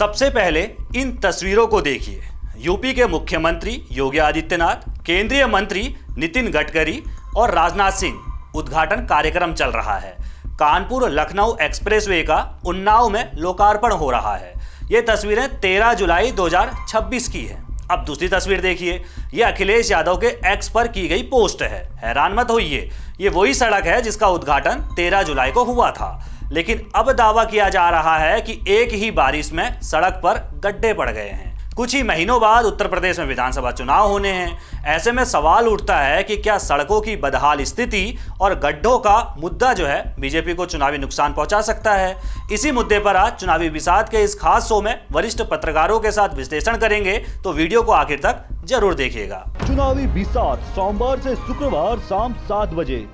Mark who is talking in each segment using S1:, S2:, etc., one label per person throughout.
S1: सबसे पहले इन तस्वीरों को देखिए। यूपी के मुख्यमंत्री योगी आदित्यनाथ, केंद्रीय मंत्री नितिन गडकरी और राजनाथ सिंह उद्घाटन कार्यक्रम चल रहा है। कानपुर लखनऊ एक्सप्रेसवे का उन्नाव में लोकार्पण हो रहा है। ये तस्वीरें 13 जुलाई 2026 की हैं। अब दूसरी तस्वीर देखिए। ये अखिलेश यादव के एक्स पर की गई पोस्ट है। हैरान मत होइए, ये वही सड़क है जिसका उद्घाटन 13 जुलाई को हुआ था। लेकिन अब दावा किया जा रहा है कि एक ही बारिश में सड़क पर गड्ढे पड़ गए हैं। कुछ ही महीनों बाद उत्तर प्रदेश में विधानसभा चुनाव होने हैं। ऐसे में सवाल उठता है कि क्या सड़कों की बदहाल स्थिति और गड्ढों का मुद्दा जो है बीजेपी को चुनावी नुकसान पहुंचा सकता है। इसी मुद्दे पर आज चुनावी विषाद के इस खास शो में वरिष्ठ पत्रकारों के साथ विश्लेषण करेंगे, तो वीडियो को आखिर तक जरूर देखिएगा।
S2: चुनावी विषाद सोमवार से शुक्रवार शाम 7 बजे।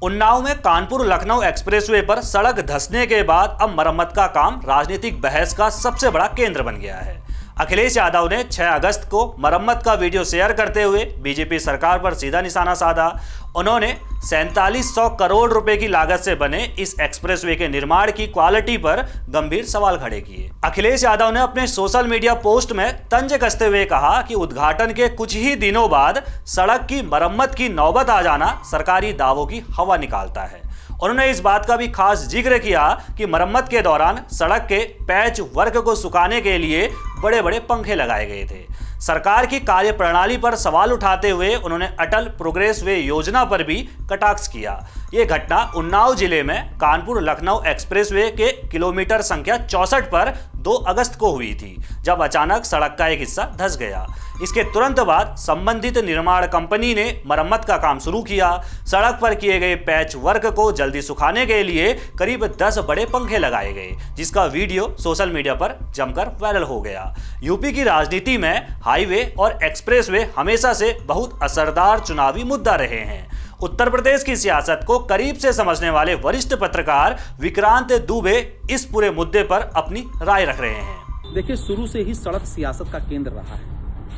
S1: उन्नाव में कानपुर लखनऊ एक्सप्रेसवे पर सड़क धंसने के बाद अब मरम्मत का काम राजनीतिक बहस का सबसे बड़ा केंद्र बन गया है। अखिलेश यादव ने 6 अगस्त को मरम्मत का वीडियो शेयर करते हुए बीजेपी सरकार पर सीधा निशाना साधा। उन्होंने 4700 करोड़ रुपए की लागत से बने इस एक्सप्रेसवे के निर्माण की क्वालिटी पर गंभीर सवाल खड़े किए। अखिलेश यादव ने अपने सोशल मीडिया पोस्ट में तंज कसते हुए कहा कि उद्घाटन के कुछ ही दिनों बाद सड़क की मरम्मत की नौबत आ जाना सरकारी दावों की हवा निकालता है। उन्होंने इस बात का भी खास जिक्र किया कि मरम्मत के दौरान सड़क के पैच वर्क को सुखाने के लिए बड़े बड़े पंखे लगाए गए थे। सरकार की कार्य प्रणाली पर सवाल उठाते हुए उन्होंने अटल प्रोग्रेस वे योजना पर भी कटाक्ष किया। ये घटना उन्नाव जिले में कानपुर लखनऊ एक्सप्रेसवे के किलोमीटर संख्या 64 पर 2 अगस्त को हुई थी, जब अचानक सड़क का एक हिस्सा धंस गया। इसके तुरंत बाद संबंधित निर्माण कंपनी ने मरम्मत का काम शुरू किया। सड़क पर किए गए पैच वर्क को जल्दी सुखाने के लिए करीब 10 बड़े पंखे लगाए गए, जिसका वीडियो सोशल मीडिया पर जमकर वायरल हो गया। यूपी की राजनीति में हाईवे और एक्सप्रेसवे हमेशा से बहुत असरदार चुनावी मुद्दा रहे हैं। उत्तर प्रदेश की सियासत को करीब से समझने वाले वरिष्ठ पत्रकार विक्रांत दुबे इस पूरे मुद्दे पर अपनी राय रख रहे हैं।
S3: देखिए, शुरू से ही सड़क सियासत का केंद्र रहा है।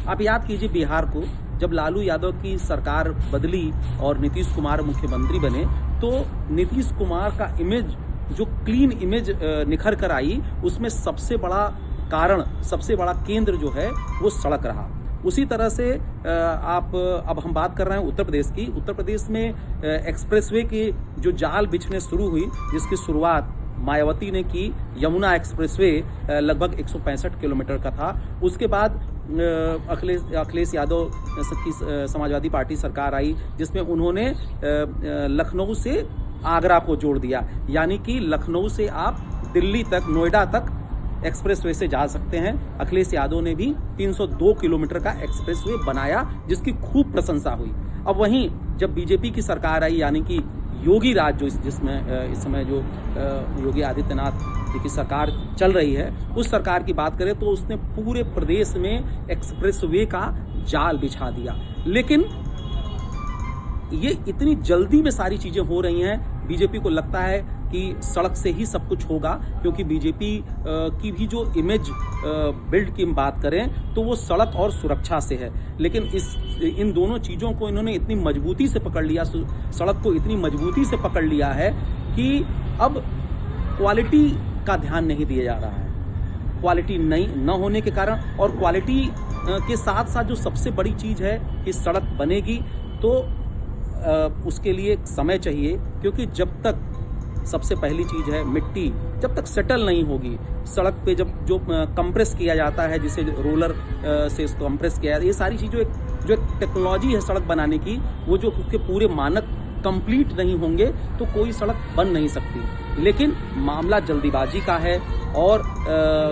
S3: आप याद कीजिए बिहार को, जब लालू यादव की सरकार बदली और नीतीश कुमार मुख्यमंत्री बने, तो नीतीश कुमार का इमेज, जो क्लीन इमेज निखर कर आई, उसमें सबसे बड़ा कारण, सबसे बड़ा केंद्र जो है वो सड़क रहा। उसी तरह से अब हम बात कर रहे हैं उत्तर प्रदेश की। उत्तर प्रदेश में एक्सप्रेसवे की जो जाल बिछने शुरू हुई, जिसकी शुरुआत मायावती ने की। यमुना एक्सप्रेसवे लगभग 165 किलोमीटर का था। उसके बाद अखिलेश यादव की समाजवादी पार्टी सरकार आई, जिसमें उन्होंने लखनऊ से आगरा को जोड़ दिया, यानी कि लखनऊ से आप दिल्ली तक, नोएडा तक एक्सप्रेसवे से जा सकते हैं। अखिलेश यादव ने भी 302 किलोमीटर का एक्सप्रेसवे बनाया, जिसकी खूब प्रशंसा हुई। अब वहीं जब बीजेपी की सरकार आई, यानी कि योगी राज, जो जिसमें इस समय जो योगी आदित्यनाथ जी की सरकार चल रही है, उस सरकार की बात करें तो उसने पूरे प्रदेश में एक्सप्रेसवे का जाल बिछा दिया। लेकिन ये इतनी जल्दी में सारी चीजें हो रही हैं, बीजेपी को लगता है कि सड़क से ही सब कुछ होगा, क्योंकि बीजेपी की भी जो इमेज बिल्ड की बात करें तो वो सड़क और सुरक्षा से है। लेकिन इन दोनों चीज़ों को इन्होंने इतनी मजबूती से पकड़ लिया, सड़क को इतनी मजबूती से पकड़ लिया है कि अब क्वालिटी का ध्यान नहीं दिया जा रहा है। क्वालिटी न होने के कारण, और क्वालिटी के साथ साथ जो सबसे बड़ी चीज़ है कि सड़क बनेगी तो उसके लिए समय चाहिए, क्योंकि जब तक, सबसे पहली चीज है मिट्टी, जब तक सेटल नहीं होगी सड़क पे, जब जो कंप्रेस किया जाता है, जिसे रोलर से कंप्रेस किया जाता है, ये सारी चीज़ें जो एक टेक्नोलॉजी है सड़क बनाने की, वो जो उसके पूरे मानक कंप्लीट नहीं होंगे तो कोई सड़क बन नहीं सकती। लेकिन मामला जल्दीबाजी का है, और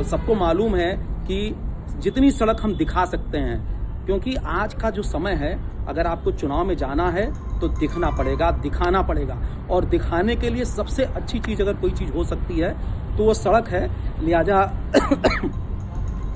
S3: सबको मालूम है कि जितनी सड़क हम दिखा सकते हैं, क्योंकि आज का जो समय है, अगर आपको चुनाव में जाना है तो दिखना पड़ेगा, दिखाना पड़ेगा, और दिखाने के लिए सबसे अच्छी चीज़ अगर कोई चीज़ हो सकती है तो वो सड़क है। लिहाजा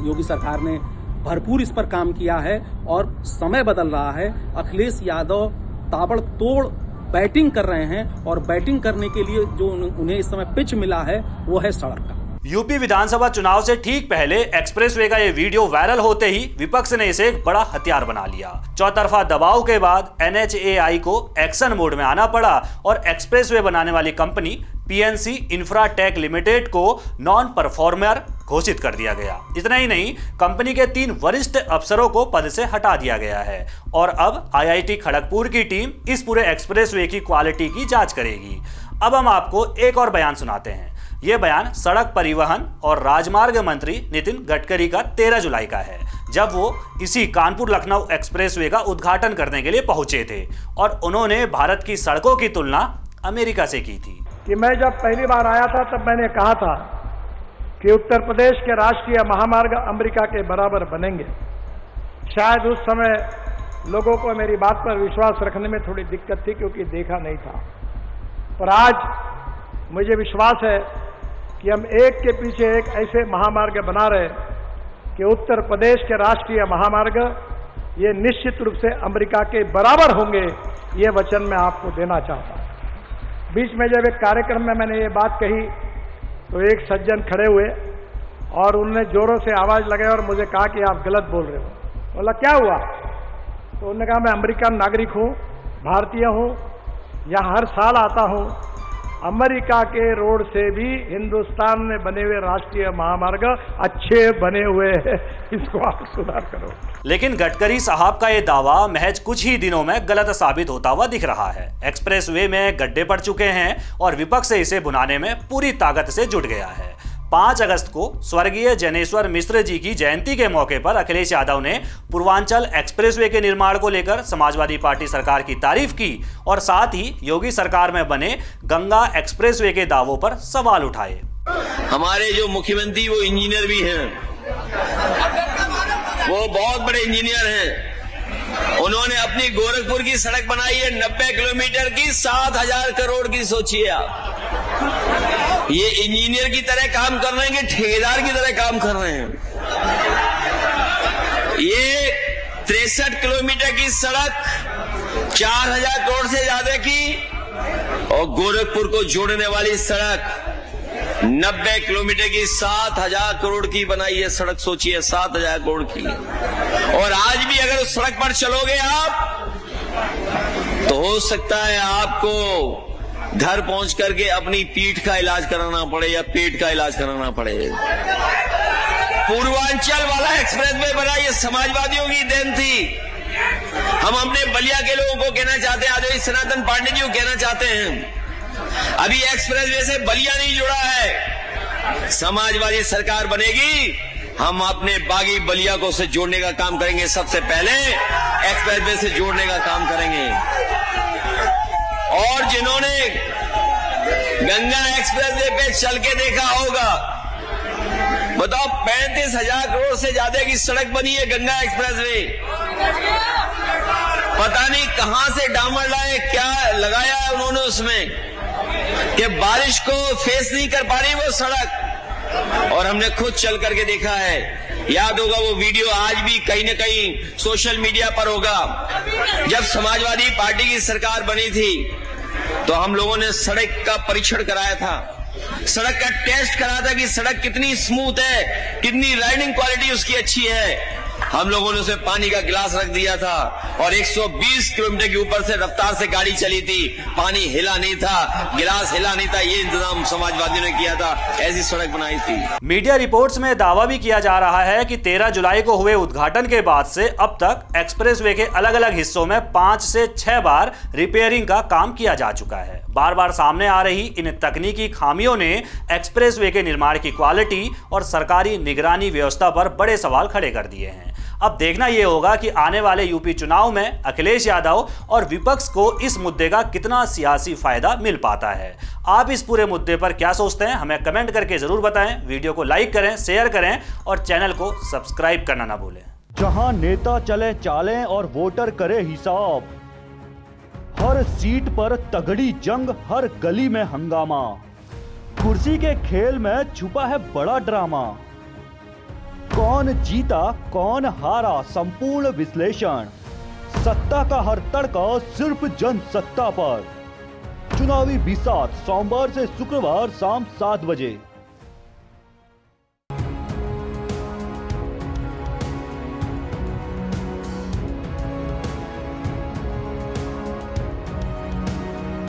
S3: योगी सरकार ने भरपूर इस पर काम किया है, और समय बदल रहा है। अखिलेश यादव ताबड़तोड़ बैटिंग कर रहे हैं, और बैटिंग करने के लिए जो उन्हें इस समय पिच मिला है वो है सड़क का।
S1: यूपी विधानसभा चुनाव से ठीक पहले एक्सप्रेसवे का ये वीडियो वायरल होते ही विपक्ष ने इसे एक बड़ा हथियार बना लिया। चौतरफा दबाव के बाद NHAI को एक्शन मोड में आना पड़ा और एक्सप्रेसवे बनाने वाली कंपनी पीएनसी इंफ्राटेक लिमिटेड को नॉन परफॉर्मर घोषित कर दिया गया। इतना ही नहीं, कंपनी के 3 वरिष्ठ अफसरों को पद से हटा दिया गया है और अब आईआईटी खड़गपुर की टीम इस पूरे एक्सप्रेसवे की क्वालिटी की जांच करेगी। अब हम आपको एक और बयान सुनाते हैं। यह बयान सड़क परिवहन और राजमार्ग मंत्री नितिन गडकरी का 13 जुलाई का है, जब वो इसी कानपुर लखनऊ एक्सप्रेसवे का उद्घाटन करने के लिए पहुंचे थे और उन्होंने भारत की सड़कों की तुलना अमेरिका से की थी।
S4: कि मैं जब पहली बार आया था तब मैंने कहा था कि उत्तर प्रदेश के राष्ट्रीय महामार्ग अमेरिका के बराबर बनेंगे। शायद उस समय लोगों को मेरी बात पर विश्वास रखने में थोड़ी दिक्कत थी, क्योंकि देखा नहीं था। पर आज मुझे विश्वास है कि हम एक के पीछे एक ऐसे महामार्ग बना रहे कि उत्तर प्रदेश के राष्ट्रीय महामार्ग ये निश्चित रूप से अमेरिका के बराबर होंगे। ये वचन मैं आपको देना चाहता हूँ। बीच में जब एक कार्यक्रम में मैंने ये बात कही तो एक सज्जन खड़े हुए और उन्होंने जोरों से आवाज लगाई और मुझे कहा कि आप गलत बोल रहे हो। बोला क्या हुआ? तो उन्होंने कहा मैं अमेरिकन नागरिक हूँ, भारतीय हूँ, यहाँ हर साल आता हूँ। अमेरिका के रोड से भी हिंदुस्तान में बने हुए राष्ट्रीय महामार्ग अच्छे बने हुए हैं, इसको आप सुधार करो।
S1: लेकिन गडकरी साहब का यह दावा महज कुछ ही दिनों में गलत साबित होता हुआ दिख रहा है। एक्सप्रेसवे में गड्ढे पड़ चुके हैं और विपक्ष इसे बुनाने में पूरी ताकत से जुट गया है। 5 अगस्त को स्वर्गीय जनेश्वर मिश्र जी की जयंती के मौके पर अखिलेश यादव ने पूर्वांचल एक्सप्रेसवे के निर्माण को लेकर समाजवादी पार्टी सरकार की तारीफ की और साथ ही योगी सरकार में बने गंगा एक्सप्रेसवे के दावों पर सवाल उठाए।
S5: हमारे जो मुख्यमंत्री वो इंजीनियर भी हैं, वो बहुत बड़े इंजीनियर हैं। उन्होंने अपनी गोरखपुर की सड़क बनाई है 90 किलोमीटर की, 7,000 करोड़ की। सोचिए आप, ये इंजीनियर की तरह काम कर रहे हैं कि ठेकेदार की तरह काम कर रहे हैं। ये 63 किलोमीटर की सड़क 4,000 करोड़ से ज्यादा की, और गोरखपुर को जोड़ने वाली सड़क 90 किलोमीटर की 7,000 करोड़ की बनाई है सड़क। सोचिए 7,000 करोड़ की। और आज भी अगर उस सड़क पर चलोगे आप तो हो सकता है आपको घर पहुंच करके अपनी पीठ का इलाज कराना पड़े या पेट का इलाज कराना पड़े। पूर्वांचल वाला एक्सप्रेसवे बना ये समाजवादियों की देन थी। हम अपने बलिया के लोगों को कहना चाहते हैं, आदरणीय सनातन पांडे जी को कहना चाहते हैं, अभी एक्सप्रेसवे से बलिया नहीं जुड़ा है। समाजवादी सरकार बनेगी, हम अपने बागी बलिया को से जोड़ने का काम करेंगे। सबसे पहले एक्सप्रेसवे से जोड़ने का काम करेंगे। और जिन्होंने गंगा एक्सप्रेसवे पे चल के देखा होगा, बताओ 35,000 करोड़ से ज्यादा की सड़क बनी है गंगा एक्सप्रेसवे। पता नहीं कहां से डामर लाए, क्या लगाया है उन्होंने उसमें कि बारिश को फेस नहीं कर पा रही वो सड़क। और हमने खुद चल करके देखा है। याद होगा वो वीडियो, आज भी कहीं न कहीं सोशल मीडिया पर होगा। जब समाजवादी पार्टी की सरकार बनी थी तो हम लोगों ने सड़क का परीक्षण कराया था, सड़क का टेस्ट करा था कि सड़क कितनी स्मूथ है, कितनी राइडिंग क्वालिटी उसकी अच्छी है। हम लोगों ने उसे पानी का गिलास रख दिया था और 120 किलोमीटर के ऊपर से रफ्तार से गाड़ी चली थी, पानी हिला नहीं था, गिलास हिला नहीं था। ये इंतजाम समाजवादियों ने किया था, ऐसी सड़क बनाई थी।
S1: मीडिया रिपोर्ट्स में दावा भी किया जा रहा है कि 13 जुलाई को हुए उद्घाटन के बाद से अब तक एक्सप्रेसवे के अलग अलग हिस्सों में 5 से 6 बार रिपेयरिंग का काम किया जा चुका है। बार बार सामने आ रही इन तकनीकी खामियों ने एक्सप्रेसवे के निर्माण की क्वालिटी और सरकारी निगरानी व्यवस्था पर बड़े सवाल खड़े कर दिए हैं। अब देखना यह होगा कि आने वाले यूपी चुनाव में अखिलेश यादव और विपक्ष को इस मुद्दे का कितना सियासी फायदा मिल पाता है। आप इस पूरे मुद्दे पर क्या सोचते हैं, हमें कमेंट करके जरूर बताएं। वीडियो को लाइक करें, शेयर करें और चैनल को सब्सक्राइब करना ना भूलें।
S2: जहां नेता चले चालें और वोटर करे हिसाब, हर सीट पर तगड़ी जंग, हर गली में हंगामा। कुर्सी के खेल में छुपा है बड़ा ड्रामा। कौन जीता कौन हारा, संपूर्ण विश्लेषण। सत्ता का हर तड़का सिर्फ जनसत्ता पर। चुनावी बिसात सोमवार से शुक्रवार शाम 7 बजे।